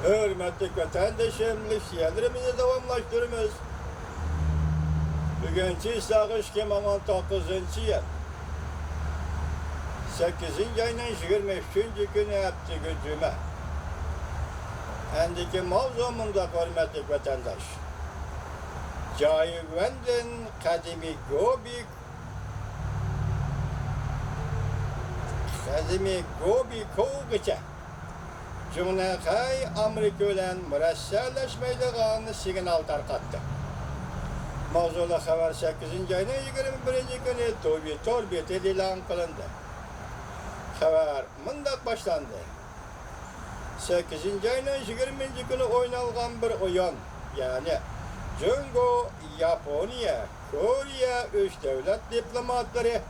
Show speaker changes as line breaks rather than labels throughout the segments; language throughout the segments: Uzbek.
Hürmetli vatandaşım, listelerimizi davamlaştırırız. Bugünkü sağış ki 19. yıl. 8. ayının 23. günü yaptı gücüme. Endiki mavzumunda hürmetli vatandaş. Cayıvenden kadimi gobi kovgıça. Cumhuriyet Amerika ile mürəssələşməyliğini signal tarqatdı. Mavzulu xəbər 8. ayının 21. günü torbiyet ilan qılındı. Xəbər mındaq başlandı. 8. ayının 20. günü oynalğan bir oyun, yani Jungo, Yaponiya, Koriya üç devlet diplomatları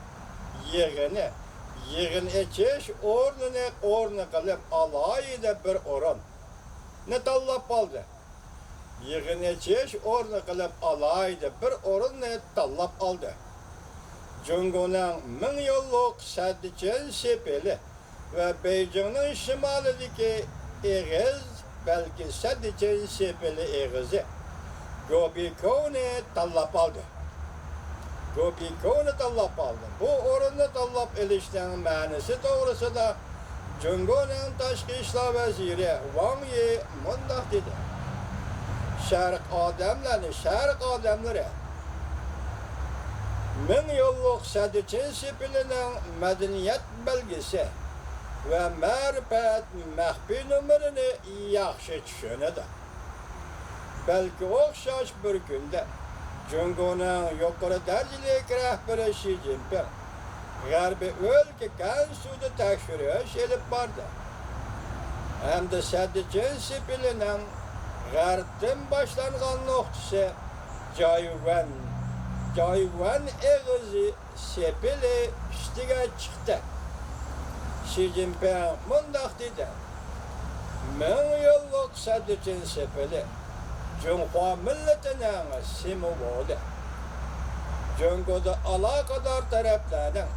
yığın eçiş ornu qılıb alayda bir orun ne tallap aldı. Yığın eçiş ornu qılıb alayda bir orun ne tallap aldı. Jungo'nun 1000 yıllık səddiçen sepeli ve Beijing'in şimalideki eğiz, belki səddiçen sepeli eğizi Gobikov'u tallap aldı. Gobikov'u tallap aldı. Bu orunu tallap ilişkinin manisi doğrusu da Jungo'nun Taşqi İşlar Veziri Wang Yi mundaq dedi. Şərq adamları 1000 yıllık səddiçin sepilinin medeniyet belgesi ve mərifət məxfi nömrünü yaxşı düşünüdü. Belki oxşaş bir günde Jungo'nun yukarı derecelik rəhbəri Xi Jinping G'arbiy ülke Gansu'da tekşiriş elib bardı. Hem de səddiçin sepilinin G'arbdan başlanğan noktası Cayvan eğizi sepili üstüge çıktı. Xi Jinping mundaq dedi. 1000 yıllık səddiçin sepili Cumhuriyet milletinin simvolu. Jungo'da alakadar taraflarının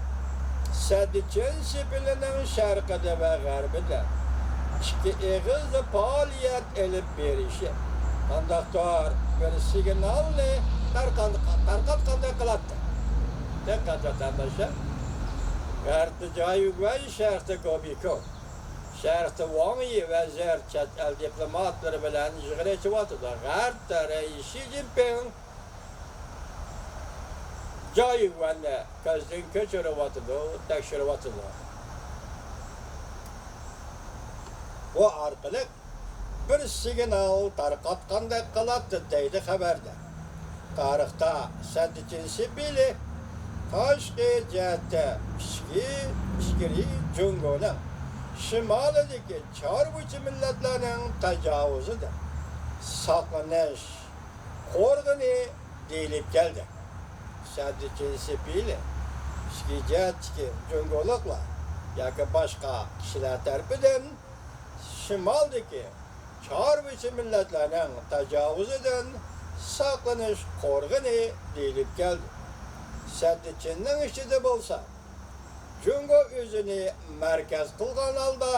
səddiçin sepilinin şərqide ve g'arbida iki eğizli faaliyet elib berişi konduktor bir signalni tarqatqanday qiladi. Diqqat vatandaşlar. G'arbda Cayvan, sharqda Gobikov, sharqda Wang Yi ve diğer chet el diplomatları bilan yig'in echyapti. G'arbda Xi Jinping Cayvanni ko'zdan kechiryapti, tekshiryapti. Bu orqali bir signal tarqatqanday qiladi deydi xabarda. Tarixda səddiçin sepili Taşqi jihatda ichkiri Jungo'nun şimalidagi chorvachi millatlarning tajovuzida saqlanish qo'rg'ini deyilib keldi. Səddiçin sepili ichki jihatdagi Jungoliklar yoki boshqa kishilar tarafidan şimaldaki chorvachi millatlarning tajovuzidan saqlanish qo'rg'ini deyilib keldi. Səddiçinning ichida bo'lsa, Jungo o'zini markaz qilgan holda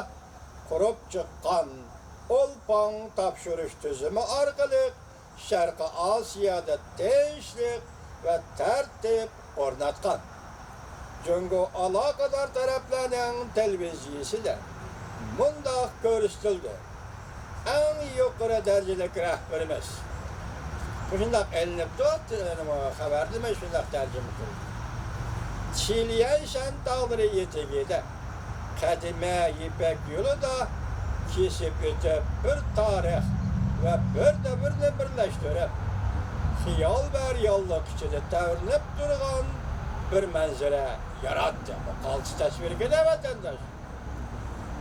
qurib chiqqan o'lpon topshirish tizimi orqali Sharqi Osiyoda tinchlik va tartib o'rnatgan. Jungo aloqador taraflarning televiziyasida mundaq ko'rsatildi. Eng yuqori darajalik rahbarimiz shundaq elinib turibdi, xabarda men shundaq tarjima qildim. Çiliyan dağları eteğinde kadime İpek yolunda kesip ötüp bir tarih ve birini birleştirip xiyal ve reallik içinde tevrinip durgan bir manzara yarattı. Bu qalçı tasvirgi de vatandaş.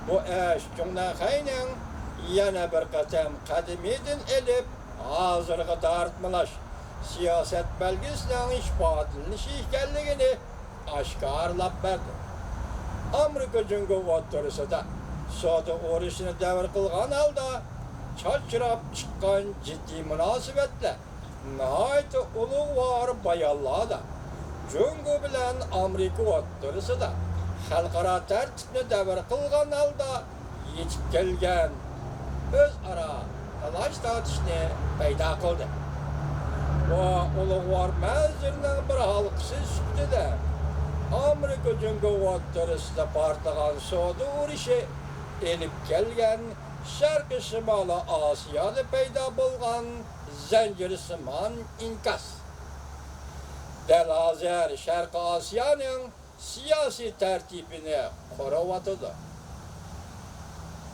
Bu eş Cumhuriyet'in yana bir qatam kadimeden elip hazırgı dartmalaş siyaset belgesinin işbadiliniş ekanligini aşkarlap verdi. Amerika Jungo o'rtasida soda urushini davr qilgan holda chachirab chiqqan jiddiy munosabatlar nihoyat ulug'vor bayonlarda Jungo bilan Amerika o'rtasida xalqaro tartibni davr qilgan holda yetib kelgan o'zaro talaş tartışını payda qildi. Va ulug'vor manzilning bir halqasi ustida Amerika Jungo o'rtasida portlagan savdo urushi elib kelgan Sharqi Shimoliy Osiyoda paydo bo'lgan zanjirsimon inkas. Dal hozir Sharqi Osiyoning siyosiy tartibini qo'rayotdi.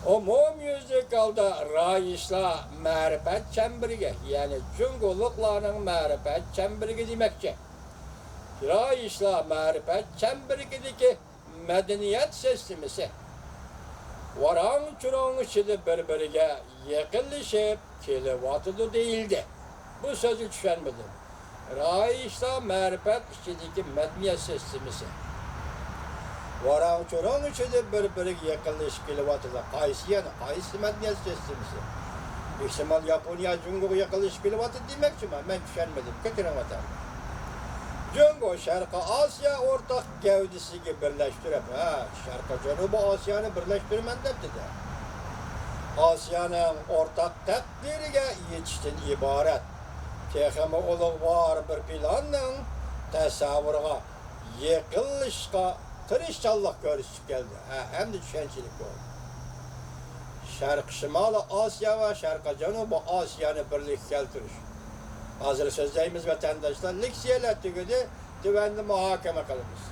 Umumyüzlükalda rayişla ma'rifat çembiriga, yani Cunguluklarning ma'rifat çembiriga demekçi. Rayişla ma'rifat çembirigideki medeniyet sistemisi varan çurong içinde birbiriga yaqinlashib kelyapti deyildi. Bu sözü tushunmadim. Rayişla ma'rifat içindeki medeniyet sistemisi varan çurong içinde birbiriga yaqinlashib kelyapti. Qaysi medeniyet sistemisi? İhtimal Yaponiya Jungo'ga yaqinlashib kelyapti demoqchiman. Men tushunmadim. Ketiryapman. Jungo Sharqi Osiyo o'rtaq gavdasiga birlashtirib, Sharqi Janubiy Osiyoni birlashtirman debdi. Osiyoning o'rtaq taqdiriga yetishdan iborat texnik ulug'vor bir planning tasavvuriga yaqinlashishga tirishchanlik ko'rsatib keldi. Hamda tushunchalik bo'ldi. Sharqi Shimoliy Osiyo va Sharqi Janubiy Osiyoni birlikka keltirish. Hazır sözlerimiz vatandaşlar leksiyalar tügedi, tüvendi muhakeme kılımız.